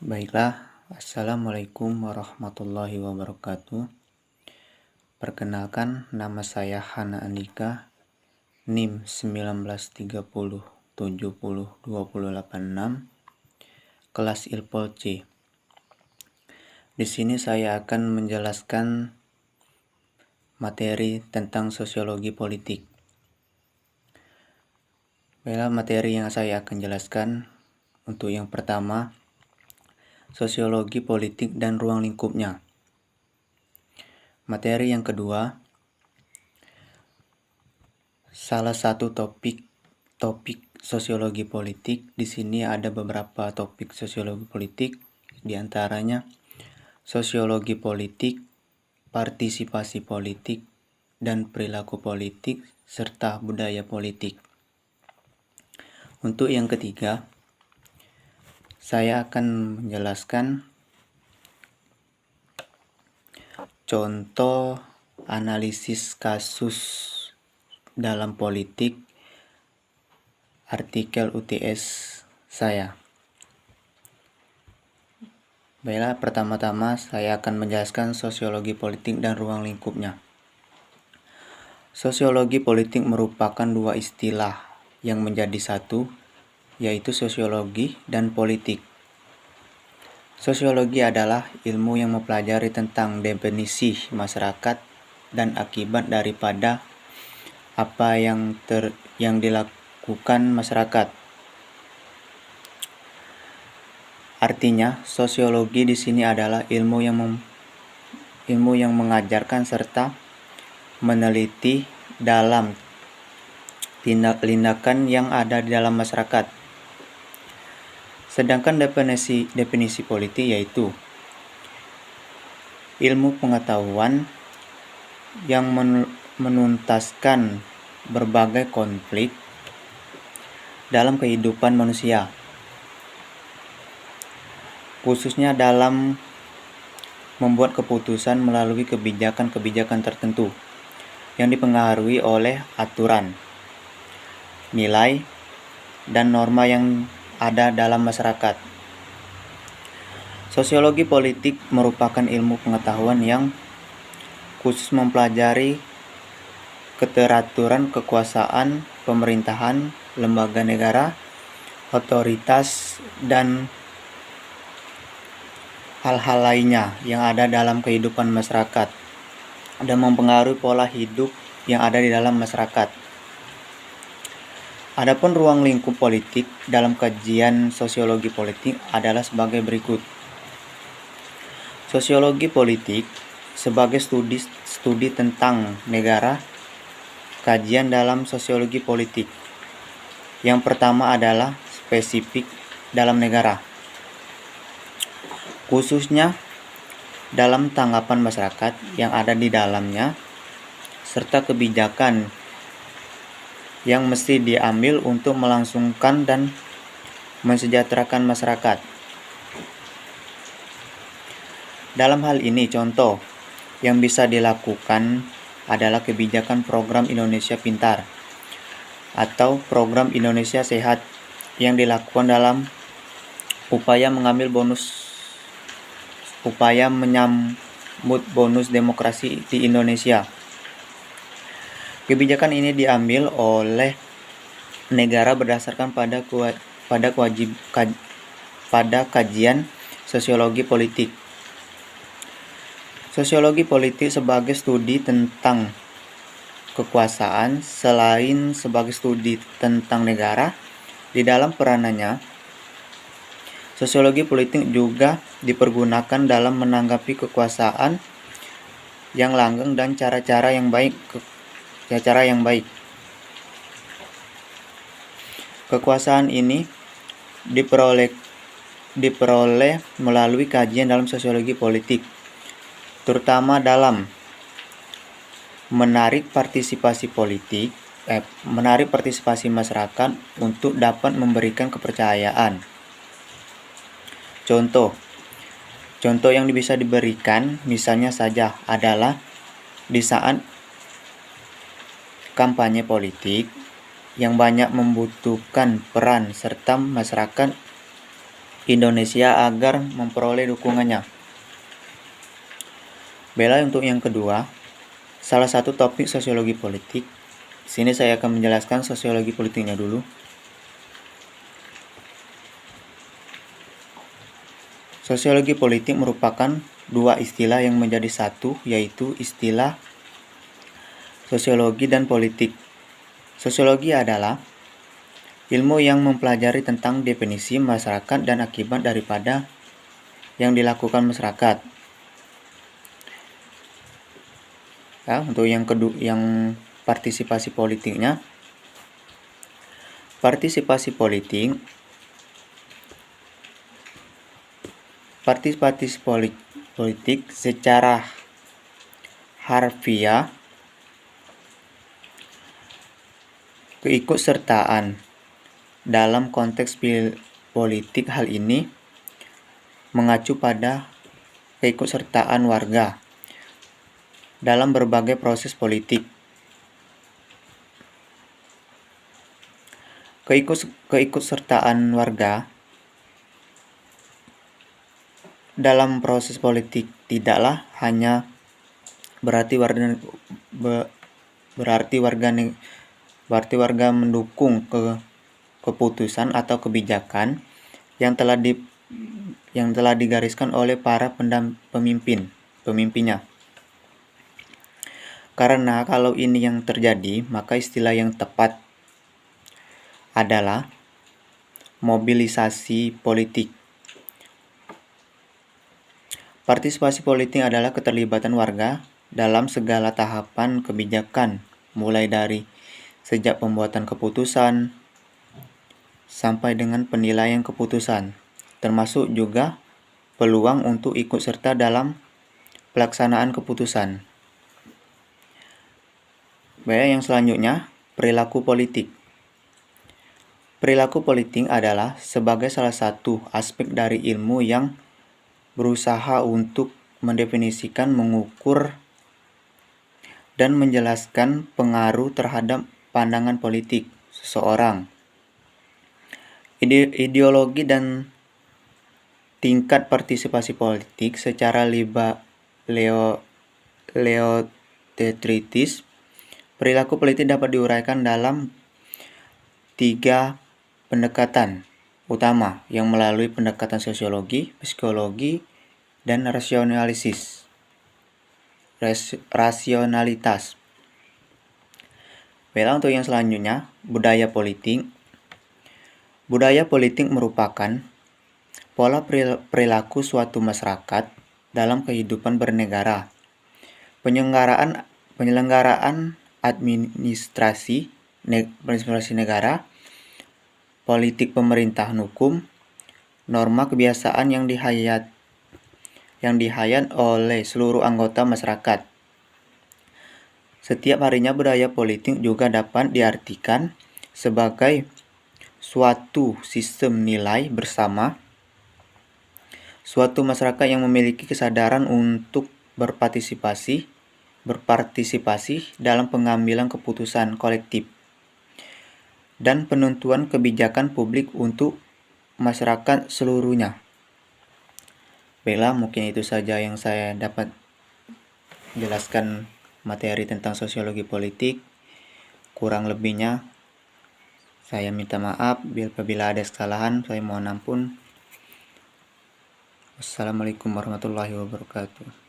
Baiklah, Assalamualaikum warahmatullahi wabarakatuh. Perkenalkan, nama saya Hana Andika, NIM 1930702086, kelas Ilpol C. Di sini saya akan menjelaskan materi tentang sosiologi politik. Baiklah, materi yang saya akan jelaskan untuk yang pertama, sosiologi politik dan ruang lingkupnya. Materi yang kedua, salah satu topik sosiologi politik. Di sini ada beberapa topik sosiologi politik, di antaranya sosiologi politik, partisipasi politik, dan perilaku politik, serta budaya politik. Untuk yang ketiga, saya akan menjelaskan contoh analisis kasus dalam politik, artikel UTS saya. Baiklah, pertama-tama saya akan menjelaskan sosiologi politik dan ruang lingkupnya. Sosiologi politik merupakan dua istilah yang menjadi satu, yaitu sosiologi dan politik. Sosiologi adalah ilmu yang mempelajari tentang definisi masyarakat dan akibat daripada apa yang dilakukan masyarakat. Artinya, sosiologi di sini adalah ilmu yang mengajarkan serta meneliti dalam tindakan yang ada di dalam masyarakat. Sedangkan definisi politik yaitu ilmu pengetahuan yang menuntaskan berbagai konflik dalam kehidupan manusia, khususnya dalam membuat keputusan melalui kebijakan-kebijakan tertentu yang dipengaruhi oleh aturan, nilai, dan norma yang ada dalam masyarakat. Sosiologi politik merupakan ilmu pengetahuan yang khusus mempelajari keteraturan kekuasaan, pemerintahan, lembaga negara, otoritas, dan hal-hal lainnya yang ada dalam kehidupan masyarakat dan mempengaruhi pola hidup yang ada di dalam masyarakat. Adapun ruang lingkup politik dalam kajian sosiologi politik adalah sebagai berikut. Sosiologi politik sebagai studi tentang negara. Kajian dalam sosiologi politik. Yang pertama adalah spesifik dalam negara, khususnya dalam tanggapan masyarakat yang ada di dalamnya, serta kebijakan yang mesti diambil untuk melangsungkan dan mensejahterakan masyarakat. Dalam hal ini, contoh yang bisa dilakukan adalah kebijakan program Indonesia Pintar atau program Indonesia Sehat yang dilakukan dalam upaya menyambut bonus demokrasi di Indonesia. Kebijakan ini diambil oleh negara berdasarkan pada kajian sosiologi politik. Sosiologi politik sebagai studi tentang kekuasaan selain sebagai studi tentang negara. Di dalam peranannya, sosiologi politik juga dipergunakan dalam menanggapi kekuasaan yang langgeng dan cara-cara yang baik. Kekuasaan ini diperoleh melalui kajian dalam sosiologi politik, terutama dalam menarik partisipasi masyarakat untuk dapat memberikan kepercayaan. Contoh yang bisa diberikan misalnya saja adalah di saat kampanye politik yang banyak membutuhkan peran serta masyarakat Indonesia agar memperoleh dukungannya. Bella untuk yang kedua, salah satu topik sosiologi politik. Di sini saya akan menjelaskan sosiologi politiknya dulu. Sosiologi politik merupakan dua istilah yang menjadi satu, yaitu istilah sosiologi dan politik. Sosiologi adalah ilmu yang mempelajari tentang definisi masyarakat dan akibat daripada yang dilakukan masyarakat. Ya, untuk yang kedua, yang partisipasi politiknya. Partisipasi politik secara harfiah keikutsertaan dalam konteks politik. Hal ini mengacu pada keikutsertaan warga dalam berbagai proses politik. Keikutsertaan warga dalam proses politik tidaklah hanya berarti warga mendukung keputusan atau kebijakan yang telah digariskan oleh para pemimpinnya. Karena kalau ini yang terjadi, maka istilah yang tepat adalah mobilisasi politik. Partisipasi politik adalah keterlibatan warga dalam segala tahapan kebijakan, mulai dari sejak pembuatan keputusan sampai dengan penilaian keputusan, termasuk juga peluang untuk ikut serta dalam pelaksanaan keputusan. Baik, yang selanjutnya, perilaku politik. Perilaku politik adalah sebagai salah satu aspek dari ilmu yang berusaha untuk mendefinisikan, mengukur, dan menjelaskan pengaruh terhadap pandangan politik seseorang, ideologi dan tingkat partisipasi politik secara teoritis. Perilaku politik dapat diuraikan dalam 3 pendekatan utama yang melalui pendekatan sosiologi, psikologi, dan rasionalitas. Baiklah, untuk yang selanjutnya, budaya politik. Budaya politik merupakan pola perilaku suatu masyarakat dalam kehidupan bernegara. Penyelenggaraan administrasi negara, politik pemerintahan, hukum, norma kebiasaan yang dihayat oleh seluruh anggota masyarakat. Setiap harinya budaya politik juga dapat diartikan sebagai suatu sistem nilai bersama suatu masyarakat yang memiliki kesadaran untuk berpartisipasi dalam pengambilan keputusan kolektif dan penentuan kebijakan publik untuk masyarakat seluruhnya. Baiklah, mungkin itu saja yang saya dapat jelaskan materi tentang sosiologi politik. Kurang lebihnya saya minta maaf. Apabila ada kesalahan, saya mohon ampun. Wassalamualaikum warahmatullahi wabarakatuh.